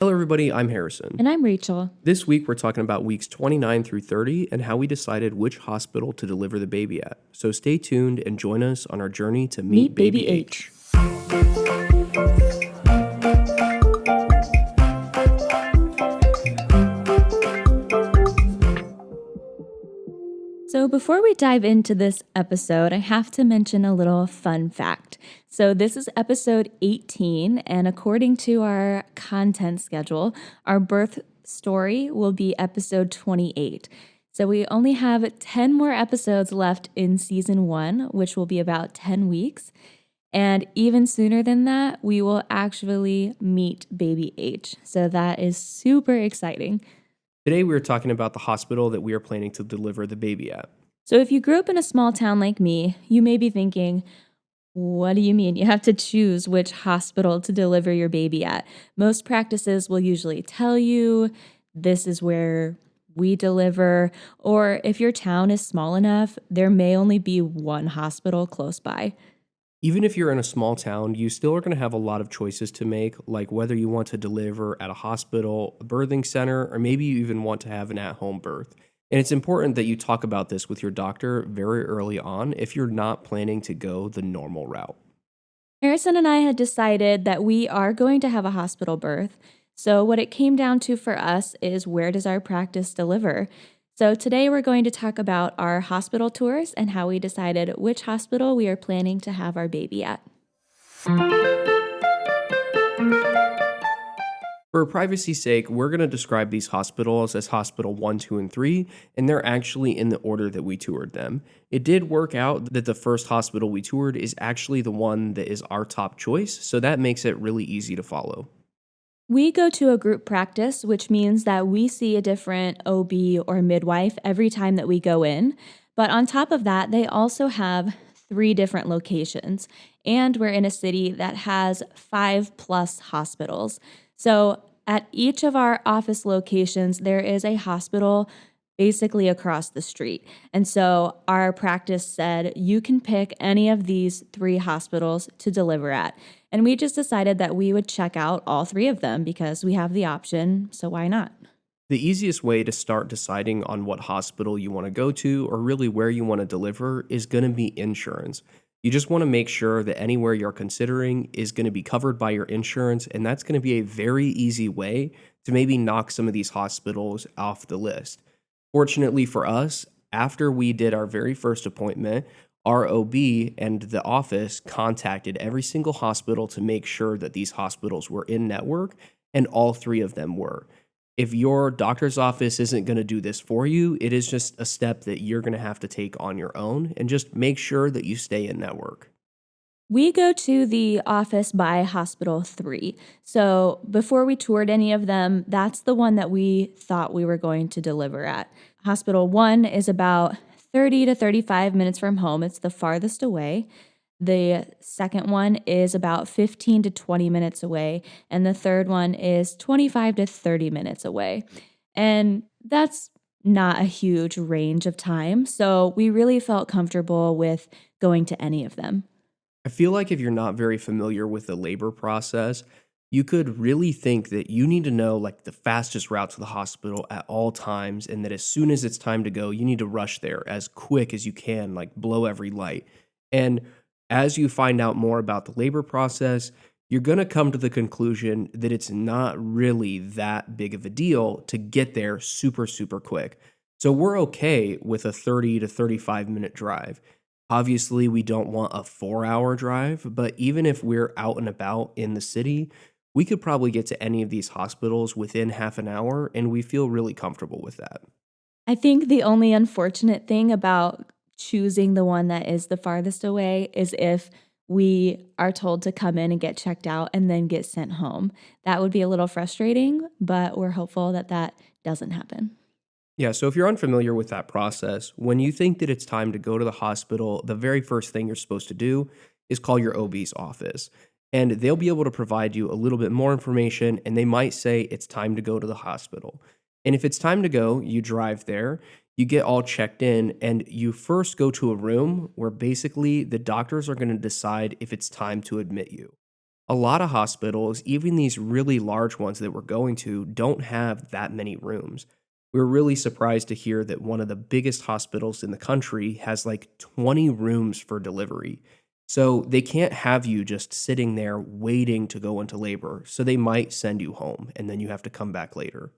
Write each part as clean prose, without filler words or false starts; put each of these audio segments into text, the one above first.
Hello, everybody. I'm Harrison. And I'm Rachel. This week, we're talking about weeks 29 through 30 and how we decided which hospital to deliver the baby at. So stay tuned and join us on our journey to meet Meet Baby Baby H. H. So, before we dive into this episode, I have to mention a little fun fact. So, this is episode 18, and according to our content schedule, our birth story will be episode 28. So, we only have 10 more episodes left in season one, which will be about 10 weeks. And even sooner than that, we will actually meet Baby H. So, that is super exciting. Today, we're talking about the hospital that we are planning to deliver the baby at. So, if you grew up in a small town like me, you may be thinking, what do you mean? You have to choose which hospital to deliver your baby at. Most practices will usually tell you this is where we deliver, or if your town is small enough, there may only be one hospital close by. Even if you're in a small town, you still are going to have a lot of choices to make, like whether you want to deliver at a hospital, a birthing center, or maybe you even want to have an at home birth. And it's important that you talk about this with your doctor very early on if you're not planning to go the normal route. Harrison and I had decided that we are going to have a hospital birth. So, what it came down to for us is where does our practice deliver? So, today we're going to talk about our hospital tours and how we decided which hospital we are planning to have our baby at. For privacy's sake, we're going to describe these hospitals as Hospital 1, 2, and 3, and they're actually in the order that we toured them. It did work out that the first hospital we toured is actually the one that is our top choice, so that makes it really easy to follow. We go to a group practice, which means that we see a different OB or midwife every time that we go in. But on top of that, they also have three different locations. And we're in a city that has 5+ hospitals. So at each of our office locations, there is a hospital basically across the street. And so our practice said you can pick any of these three hospitals to deliver at. And we just decided that we would check out all three of them because we have the option. So why not? The easiest way to start deciding on what hospital you want to go to or really where you want to deliver is going to be insurance. You just want to make sure that anywhere you're considering is going to be covered by your insurance, and that's going to be a very easy way to maybe knock some of these hospitals off the list. Fortunately for us, after we did our very first appointment, our OB and the office contacted every single hospital to make sure that these hospitals were in network, and all three of them were. If your doctor's office isn't going to do this for you, it is just a step that you're going to have to take on your own and just make sure that you stay in network. We go to the office by Hospital 3. So before we toured any of them, that's the one that we thought we were going to deliver at. Hospital 1 is about 30 to 35 minutes from home, it's the farthest away. The second one is about 15 to 20 minutes away, and the third one is 25 to 30 minutes away. And that's not a huge range of time. So we really felt comfortable with going to any of them. I feel like if you're not very familiar with the labor process, you could really think that you need to know like the fastest route to the hospital at all times, and that as soon as it's time to go, you need to rush there as quick as you can, like blow every light. And as you find out more about the labor process, you're going to come to the conclusion that it's not really that big of a deal to get there super, super quick. So we're okay with a 30 to 35-minute drive. Obviously, we don't want a 4-hour drive, but even if we're out and about in the city, we could probably get to any of these hospitals within half an hour, and we feel really comfortable with that. I think the only unfortunate thing about choosing the one that is the farthest away is if we are told to come in and get checked out and then get sent home. That would be a little frustrating, but we're hopeful that that doesn't happen. Yeah, so if you're unfamiliar with that process, when you think that it's time to go to the hospital, the very first thing you're supposed to do is call your OB's office. And they'll be able to provide you a little bit more information, and they might say it's time to go to the hospital. And if it's time to go, you drive there, you get all checked in, and you first go to a room where basically the doctors are going to decide if it's time to admit you. A lot of hospitals, even these really large ones that we're going to, don't have that many rooms. We were really surprised to hear that one of the biggest hospitals in the country has like 20 rooms for delivery. So they can't have you just sitting there waiting to go into labor. So they might send you home and then you have to come back later.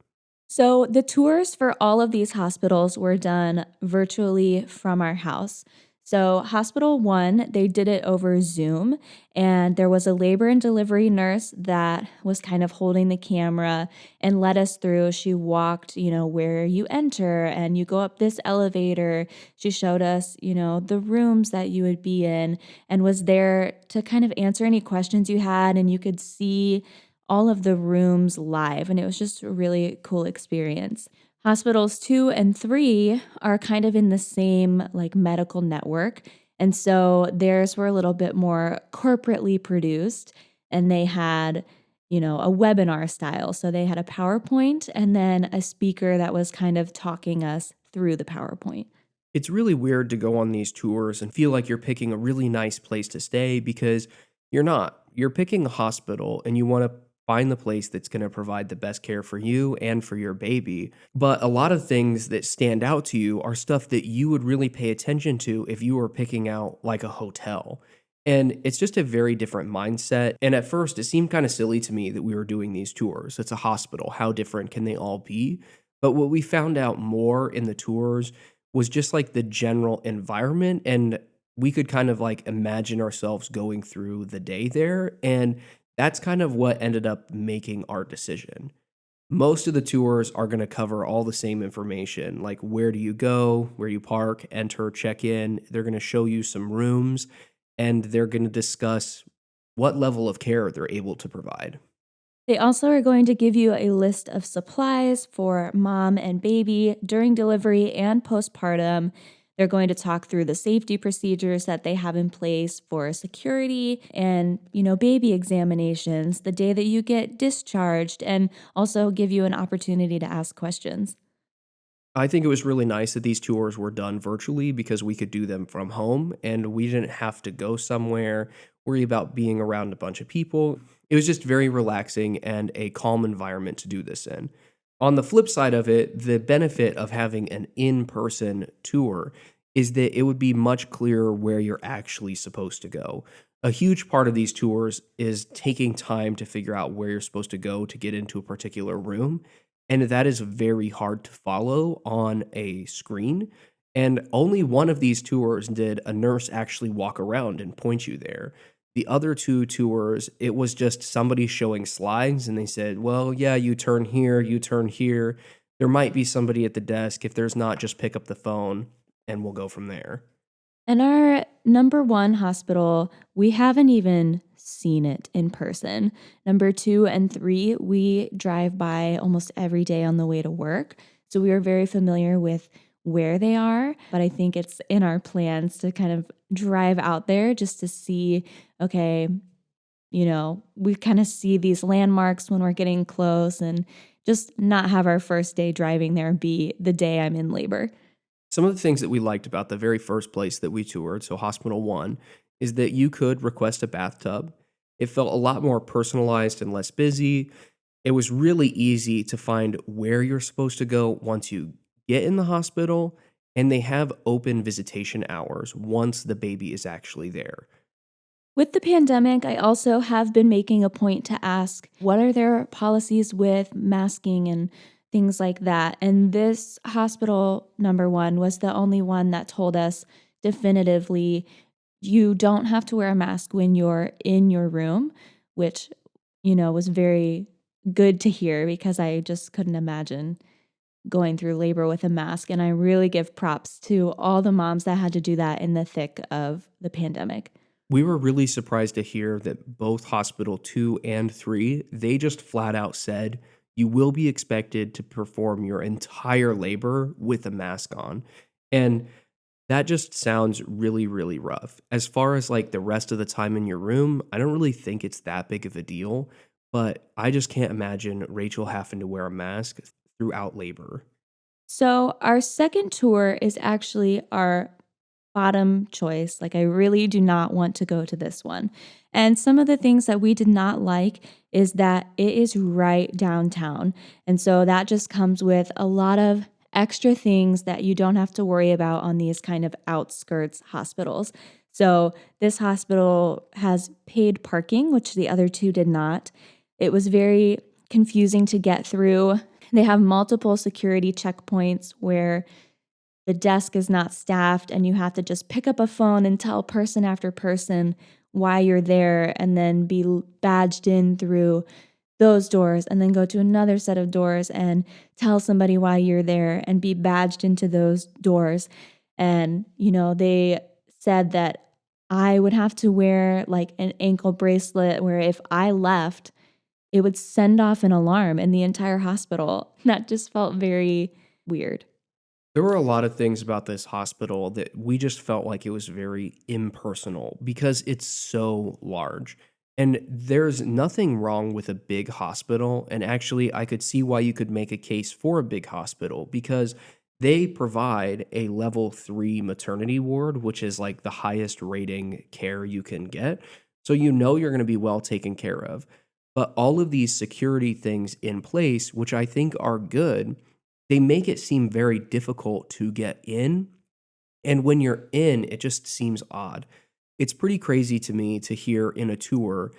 So, the tours for all of these hospitals were done virtually from our house. So, Hospital One, they did it over Zoom, and there was a labor and delivery nurse that was kind of holding the camera and led us through. She walked, where you enter and you go up this elevator. She showed us, the rooms that you would be in and was there to kind of answer any questions you had. And you could see all of the rooms live, and it was just a really cool experience. Hospitals 2 and 3 are kind of in the same like medical network, and so theirs were a little bit more corporately produced, and they had, a webinar style. So they had a PowerPoint and then a speaker that was kind of talking us through the PowerPoint. It's really weird to go on these tours and feel like you're picking a really nice place to stay because you're not. You're picking a hospital and you want to find the place that's going to provide the best care for you and for your baby. But a lot of things that stand out to you are stuff that you would really pay attention to if you were picking out like a hotel. And it's just a very different mindset. And at first, it seemed kind of silly to me that we were doing these tours. It's a hospital. How different can they all be? But what we found out more in the tours was just like the general environment, and we could kind of like imagine ourselves going through the day there, and that's kind of what ended up making our decision. Most of the tours are going to cover all the same information, like where do you go, where you park, enter, check in. They're going to show you some rooms, and they're going to discuss what level of care they're able to provide. They also are going to give you a list of supplies for mom and baby during delivery and postpartum. They're going to talk through the safety procedures that they have in place for security and, baby examinations, the day that you get discharged, and also give you an opportunity to ask questions. I think it was really nice that these tours were done virtually because we could do them from home and we didn't have to go somewhere, worry about being around a bunch of people. It was just very relaxing and a calm environment to do this in. On the flip side of it, the benefit of having an in person tour is that it would be much clearer where you're actually supposed to go. A huge part of these tours is taking time to figure out where you're supposed to go to get into a particular room. And that is very hard to follow on a screen. And only one of these tours did a nurse actually walk around and point you there. The other two tours, it was just somebody showing slides and they said, well, yeah, you turn here, you turn here. There might be somebody at the desk. If there's not, just pick up the phone and we'll go from there. And our number one hospital, we haven't even seen it in person. Number 2 and 3, we drive by almost every day on the way to work. So we are very familiar with where they are, but I think it's in our plans to kind of drive out there just to see, okay, we kind of see these landmarks when we're getting close and just not have our first day driving there be the day I'm in labor. Some of the things that we liked about the very first place that we toured, so Hospital One, is that you could request a bathtub. It felt a lot more personalized and less busy. It was really easy to find where you're supposed to go once you get in the hospital, and they have open visitation hours once the baby is actually there. With the pandemic, I also have been making a point to ask what are their policies with masking and things like that. And this hospital, number 1, was the only one that told us definitively you don't have to wear a mask when you're in your room, which, was very good to hear because I just couldn't imagine going through labor with a mask. And I really give props to all the moms that had to do that in the thick of the pandemic. We were really surprised to hear that both Hospital 2 and 3, they just flat out said, you will be expected to perform your entire labor with a mask on. And that just sounds really, really rough. As far as like the rest of the time in your room, I don't really think it's that big of a deal, but I just can't imagine Rachel having to wear a mask throughout labor. So, our second tour is actually our bottom choice. Like, I really do not want to go to this one. And some of the things that we did not like is that it is right downtown. And so that just comes with a lot of extra things that you don't have to worry about on these kind of outskirts hospitals. So this hospital has paid parking, which the other two did not. It was very confusing to get through. They have multiple security checkpoints where the desk is not staffed and you have to just pick up a phone and tell person after person why you're there and then be badged in through those doors and then go to another set of doors and tell somebody why you're there and be badged into those doors. And, they said that I would have to wear like an ankle bracelet where if I left, it would send off an alarm in the entire hospital. That just felt very weird. There were a lot of things about this hospital that we just felt like it was very impersonal because it's so large. And there's nothing wrong with a big hospital. And actually, I could see why you could make a case for a big hospital because they provide a level 3 maternity ward, which is like the highest rating care you can get. So you know you're going to be well taken care of. But all of these security things in place, which I think are good, they make it seem very difficult to get in. And when you're in, it just seems odd. It's pretty crazy to me to hear in a tour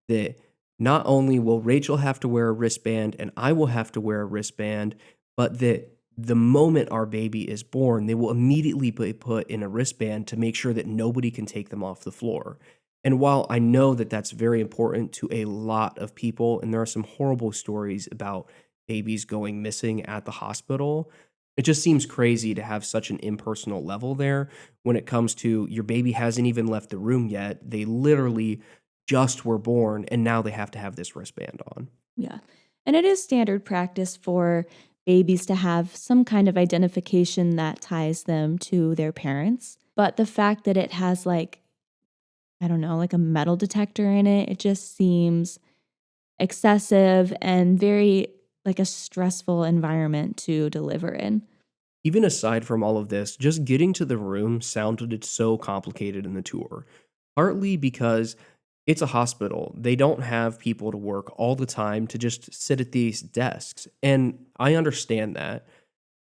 that not only will Rachel have to wear a wristband and I will have to wear a wristband, but that the moment our baby is born, they will immediately be put in a wristband to make sure that nobody can take them off the floor. And while I know that that's very important to a lot of people, and there are some horrible stories about babies going missing at the hospital, it just seems crazy to have such an impersonal level there when it comes to your baby hasn't even left the room yet. They literally just were born and now they have to have this wristband on. Yeah. And it is standard practice for babies to have some kind of identification that ties them to their parents. But the fact that it has like, I don't know, like a metal detector in it, it just seems excessive and very like a stressful environment to deliver in. Even aside from all of this, just getting to the room sounded so complicated in the tour. Partly because it's a hospital. They don't have people to work all the time to just sit at these desks. And I understand that.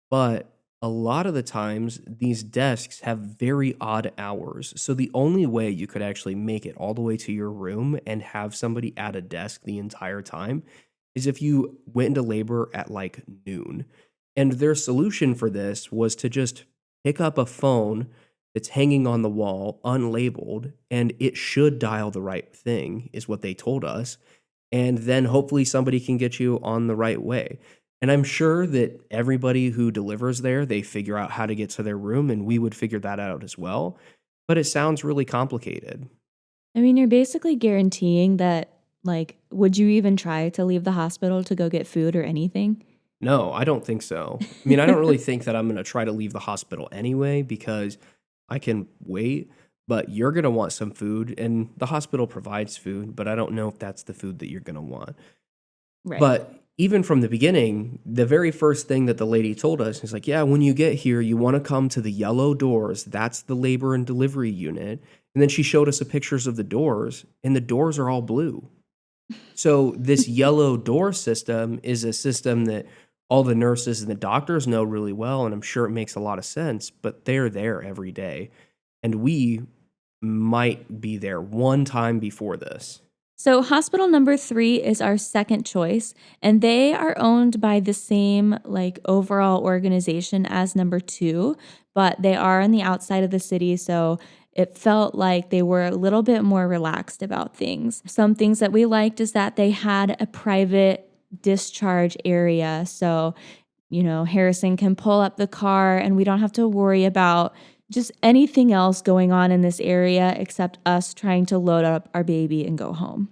But a lot of the times, these desks have very odd hours. So the only way you could actually make it all the way to your room and have somebody at a desk the entire time is if you went into labor at like noon. And their solution for this was to just pick up a phone that's hanging on the wall unlabeled and it should dial the right thing, is what they told us. And then hopefully somebody can get you on the right way. And I'm sure that everybody who delivers there, they figure out how to get to their room, and we would figure that out as well. But it sounds really complicated. I mean, you're basically guaranteeing that, like, would you even try to leave the hospital to go get food or anything? No, I don't think so. I mean, I don't really think that I'm going to try to leave the hospital anyway because I can wait, but you're going to want some food, and the hospital provides food, but I don't know if that's the food that you're going to want. Right. But even from the beginning, the very first thing that the lady told us is like, yeah, when you get here, you want to come to the yellow doors. That's the labor and delivery unit. And then she showed us the pictures of the doors, and the doors are all blue. So this yellow door system is a system that all the nurses and the doctors know really well, and I'm sure it makes a lot of sense, but they're there every day. And we might be there one time before this. So, hospital number 3 is our second choice, and they are owned by the same like overall organization as number 2, but they are on the outside of the city, so it felt like they were a little bit more relaxed about things. Some things that we liked is that they had a private discharge area. So, Harrison can pull up the car and we don't have to worry about just anything else going on in this area except us trying to load up our baby and go home.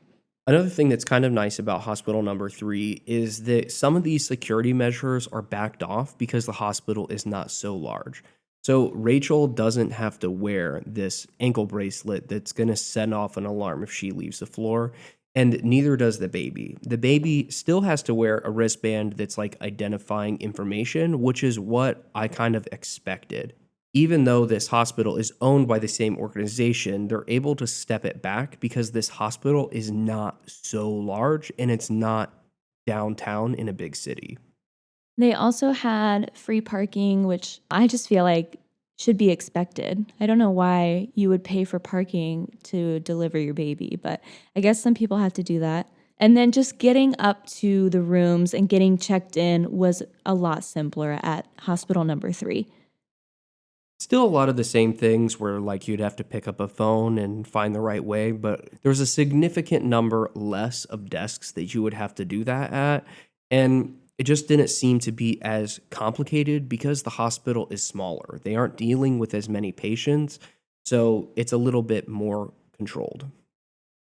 Another thing that's kind of nice about hospital number 3 is that some of these security measures are backed off because the hospital is not so large. So Rachel doesn't have to wear this ankle bracelet that's going to send off an alarm if she leaves the floor, and neither does the baby. The baby still has to wear a wristband that's like identifying information, which is what I kind of expected. Even though this hospital is owned by the same organization, they're able to step it back because this hospital is not so large and it's not downtown in a big city. They also had free parking, which I just feel like should be expected. I don't know why you would pay for parking to deliver your baby, but I guess some people have to do that. And then just getting up to the rooms and getting checked in was a lot simpler at hospital number 3. Still a lot of the same things where like you'd have to pick up a phone and find the right way, but there's a significant number less of desks that you would have to do that at. And it just didn't seem to be as complicated because the hospital is smaller. They aren't dealing with as many patients, so it's a little bit more controlled.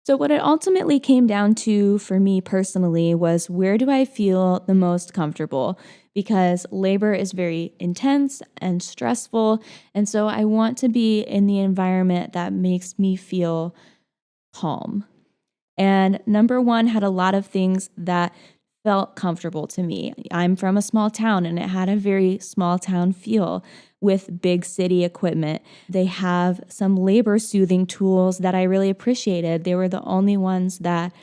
So, what it ultimately came down to for me personally was where do I feel the most comfortable? Because labor is very intense and stressful. And so, I want to be in the environment that makes me feel calm. And number one had a lot of things that felt comfortable to me. I'm from a small town and it had a very small town feel with big city equipment. They have some labor soothing tools that I really appreciated. They were the only ones that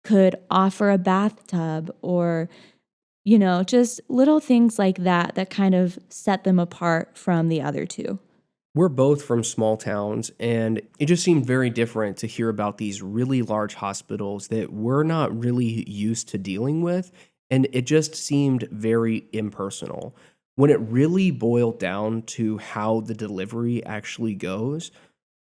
could offer a bathtub or, just little things like that that kind of set them apart from the other two. We're both from small towns, and it just seemed very different to hear about these really large hospitals that we're not really used to dealing with. And it just seemed very impersonal. When it really boiled down to how the delivery actually goes,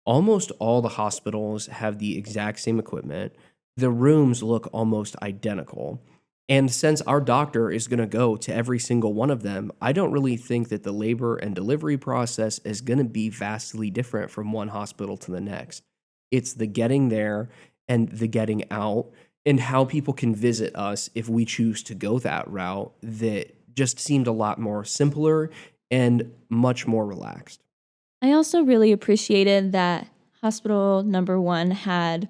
almost all the hospitals have the exact same equipment. The rooms look almost identical. And since our doctor is going to go to every single one of them, I don't really think that the labor and delivery process is going to be vastly different from one hospital to the next. It's the getting there and the getting out and how people can visit us if we choose to go that route that just seemed a lot more simpler and much more relaxed. I also really appreciated that hospital number 1 had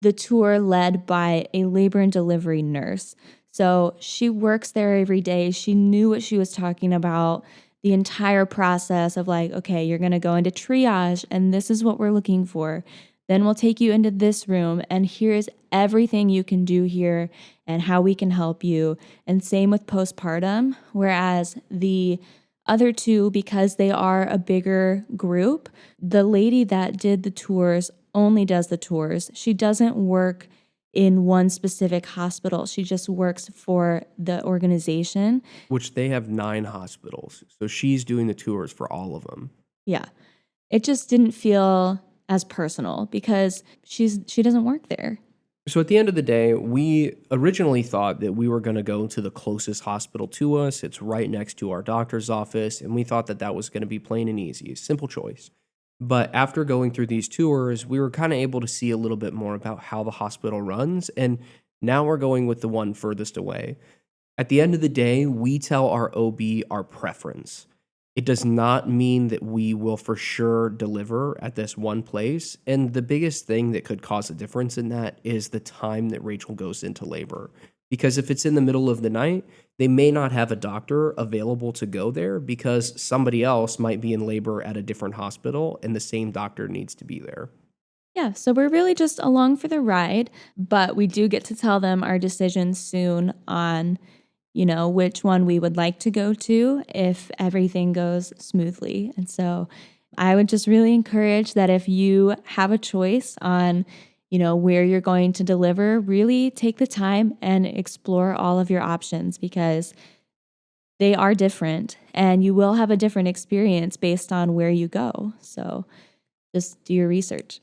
the tour led by a labor and delivery nurse. So she works there every day. She knew what she was talking about, the entire process of like, okay, you're going to go into triage and this is what we're looking for. Then we'll take you into this room and here's everything you can do here and how we can help you. And same with postpartum, whereas the other two, because they are a bigger group, the lady that did the tours only does the tours. She doesn't work in one specific hospital. She just works for the organization. Which they have 9 hospitals, so she's doing the tours for all of them. Yeah. It just didn't feel as personal because she doesn't work there. So at the end of the day, we originally thought that we were going to go to the closest hospital to us. It's right next to our doctor's office, and we thought that that was going to be plain and easy, simple choice. But after going through these tours, we were kind of able to see a little bit more about how the hospital runs, and now we're going with the one furthest away. At the end of the day, we tell our OB our preference. It does not mean that we will for sure deliver at this one place. And the biggest thing that could cause a difference in that is the time that Rachel goes into labor. Because if it's in the middle of the night, they may not have a doctor available to go there because somebody else might be in labor at a different hospital and the same doctor needs to be there. Yeah, so we're really just along for the ride, but we do get to tell them our decisions soon on, which one we would like to go to if everything goes smoothly. And so I would just really encourage that if you have a choice on, where you're going to deliver, really take the time and explore all of your options because they are different and you will have a different experience based on where you go. So just do your research.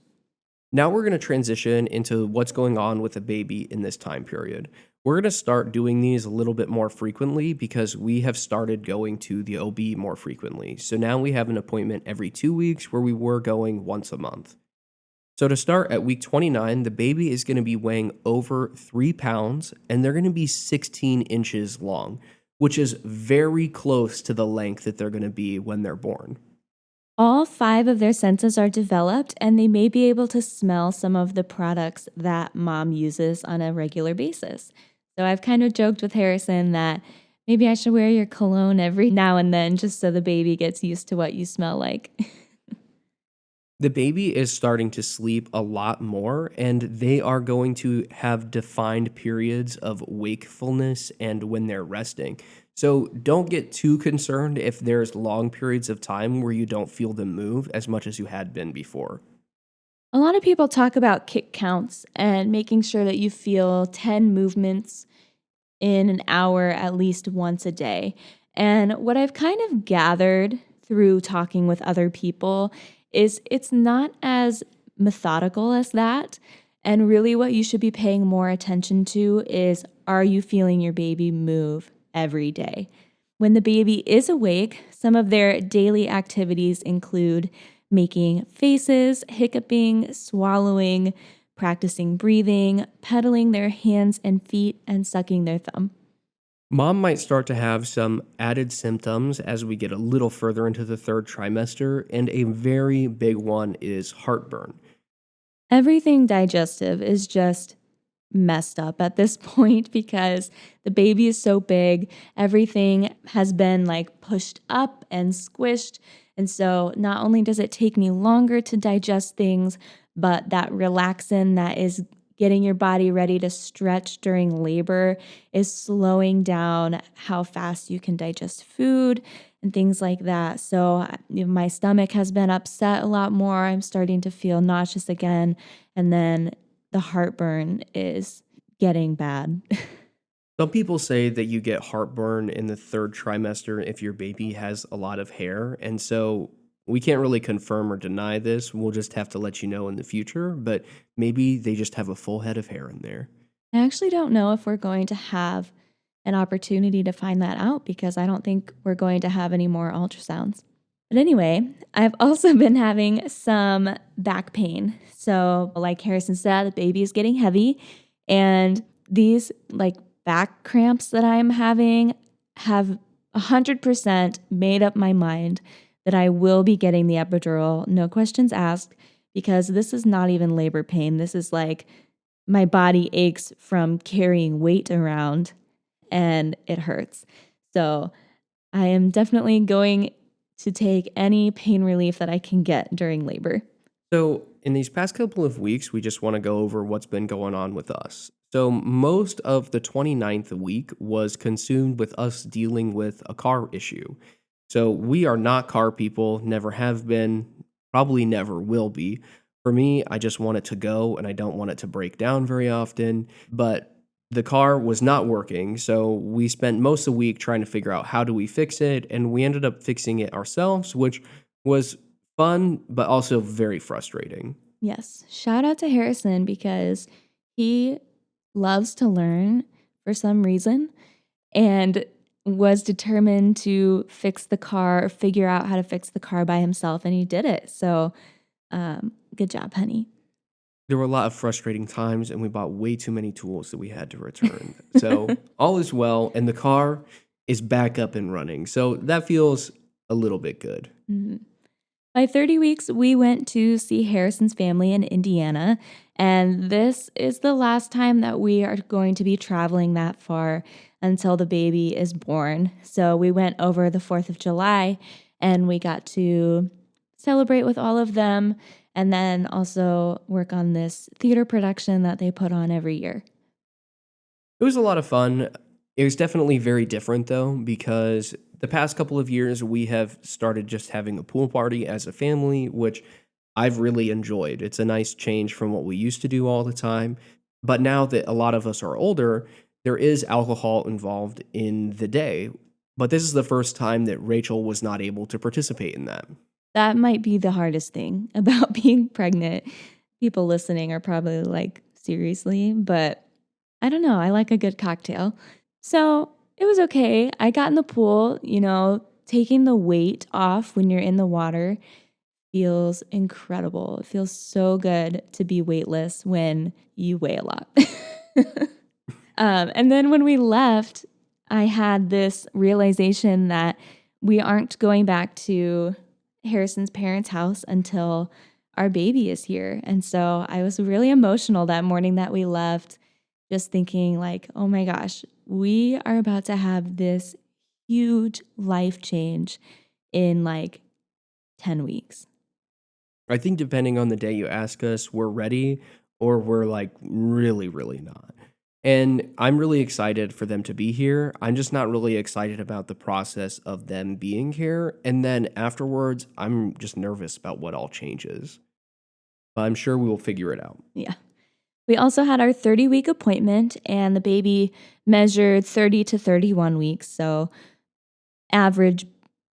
Now we're going to transition into what's going on with a baby in this time period. We're going to start doing these a little bit more frequently because we have started going to the OB more frequently. So now we have an appointment every 2 weeks where we were going once a month. So to start at week 29, the baby is going to be weighing over 3 pounds and they're going to be 16 inches long, which is very close to the length that they're going to be when they're born. All 5 of their senses are developed and they may be able to smell some of the products that mom uses on a regular basis. So I've kind of joked with Harrison that Maybe I should wear your cologne every now and then just so the baby gets used to what you smell like. The baby is starting to sleep a lot more, and they are going to have defined periods of wakefulness and when they're resting. So don't get too concerned if there's long periods of time where you don't feel them move as much as you had been before. A lot of people talk about kick counts and making sure that you feel 10 movements in an hour at least once a day. And what I've kind of gathered through talking with other people is it's not as methodical as that. And really, what you should be paying more attention to is, are you feeling your baby move every day? When the baby is awake, some of their daily activities include making faces, hiccuping, swallowing, practicing breathing, pedaling their hands and feet, and sucking their thumb. Mom might start to have some added symptoms as we get a little further into the third trimester, and a very big one is heartburn. Everything digestive is just messed up at this point because the baby is so big. Everything has been like pushed up and squished. And so not only does it take me longer to digest things, but that relaxin that is getting your body ready to stretch during labor is slowing down how fast you can digest food and things like that. So my stomach has been upset a lot more. I'm starting to feel nauseous again. And then the heartburn is getting bad. Some people say that you get heartburn in the third trimester if your baby has a lot of hair. And so we can't really confirm or deny this. We'll just have to let you know in the future. But maybe they just have a full head of hair in there. I actually don't know if we're going to have an opportunity to find that out because I don't think we're going to have any more ultrasounds. But anyway, I've also been having some back pain. So, like Harrison said, the baby is getting heavy, and these like back cramps that I'm having have 100% made up my mind that I will be getting the epidural, no questions asked, because this is not even labor pain. This is like my body aches from carrying weight around and it hurts. So I am definitely going to take any pain relief that I can get during labor. So, in these past couple of weeks, we just want to go over what's been going on with us. So, most of the 29th week was consumed with us dealing with a car issue. So, we are not car people, never have been, probably never will be. For me, I just want it to go and I don't want it to break down very often. But the car was not working. So, we spent most of the week trying to figure out how do we fix it. And we ended up fixing it ourselves, which was fun, but also very frustrating. Yes, shout out to Harrison because he loves to learn for some reason and was determined to fix the car, figure out how to fix the car by himself, and he did it. So, good job, honey. There were a lot of frustrating times, and we bought way too many tools that we had to return. So all is well, and the car is back up and running. So that feels a little bit good. Mhm. By 30 weeks, we went to see Harrison's family in Indiana, and this is the last time that we are going to be traveling that far until the baby is born. So we went over the 4th of July and we got to celebrate with all of them and then also work on this theater production that they put on every year. It was a lot of fun. It was definitely very different, though, because the past couple of years we have started just having a pool party as a family, which I've really enjoyed. It's a nice change from what we used to do all the time. But now that a lot of us are older, there is alcohol involved in the day. But this is the first time that Rachel was not able to participate in that. That might be the hardest thing about being pregnant. People listening are probably like, seriously, but I don't know. I like a good cocktail. So it was okay. I got in the pool, taking the weight off when you're in the water feels incredible. It feels so good to be weightless when you weigh a lot. And then when we left, I had this realization that we aren't going back to Harrison's parents' house until our baby is here. And so I was really emotional that morning that we left, just thinking like, oh my gosh, we are about to have this huge life change in like 10 weeks. I think depending on the day you ask us, we're ready or we're like really, really not. And I'm really excited for them to be here. I'm just not really excited about the process of them being here. And then afterwards, I'm just nervous about what all changes. But I'm sure we will figure it out. Yeah. We also had our 30-week appointment, and the baby measured 30 to 31 weeks, so average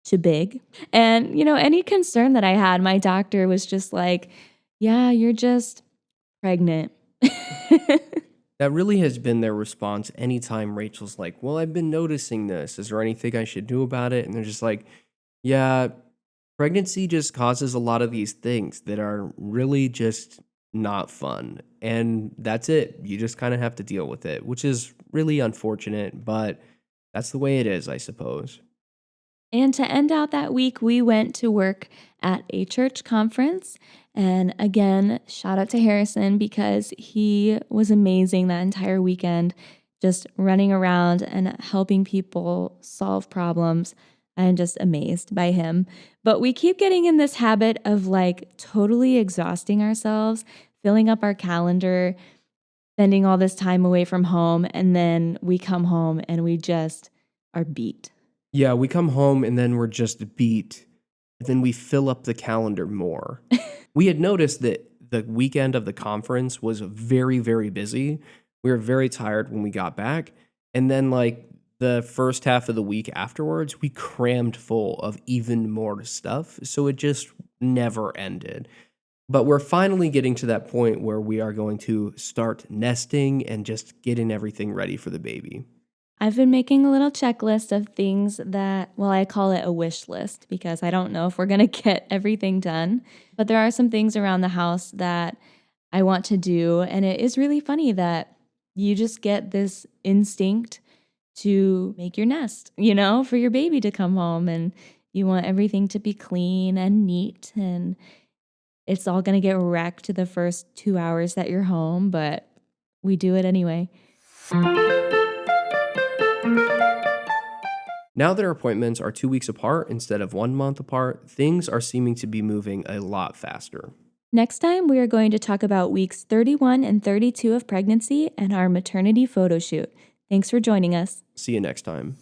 to big. And, any concern that I had, my doctor was just like, yeah, you're just pregnant. That really has been their response anytime Rachel's like, well, I've been noticing this. Is there anything I should do about it? And they're just like, yeah, pregnancy just causes a lot of these things that are really just not fun. And that's it. You just kind of have to deal with it, which is really unfortunate, but that's the way it is, I suppose. And to end out that week, we went to work at a church conference. And again, shout out to Harrison because he was amazing that entire weekend, just running around and helping people solve problems. I'm just amazed by him. But we keep getting in this habit of like totally exhausting ourselves, filling up our calendar, spending all this time away from home. And then we come home and we just are beat. Yeah, we come home and then we're just beat. Then we fill up the calendar more. We had noticed that the weekend of the conference was very, very busy. We were very tired when we got back. And then, like, the first half of the week afterwards, we crammed full of even more stuff. So it just never ended. But we're finally getting to that point where we are going to start nesting and just getting everything ready for the baby. I've been making a little checklist of things that, well, I call it a wish list because I don't know if we're going to get everything done. But there are some things around the house that I want to do. And it is really funny that you just get this instinct to make your nest, for your baby to come home. And you want everything to be clean and neat. And it's all going to get wrecked the first 2 hours that you're home, but we do it anyway. Now that our appointments are 2 weeks apart instead of 1 month apart, things are seeming to be moving a lot faster. Next time, we are going to talk about weeks 31 and 32 of pregnancy and our maternity photo shoot. Thanks for joining us. See you next time.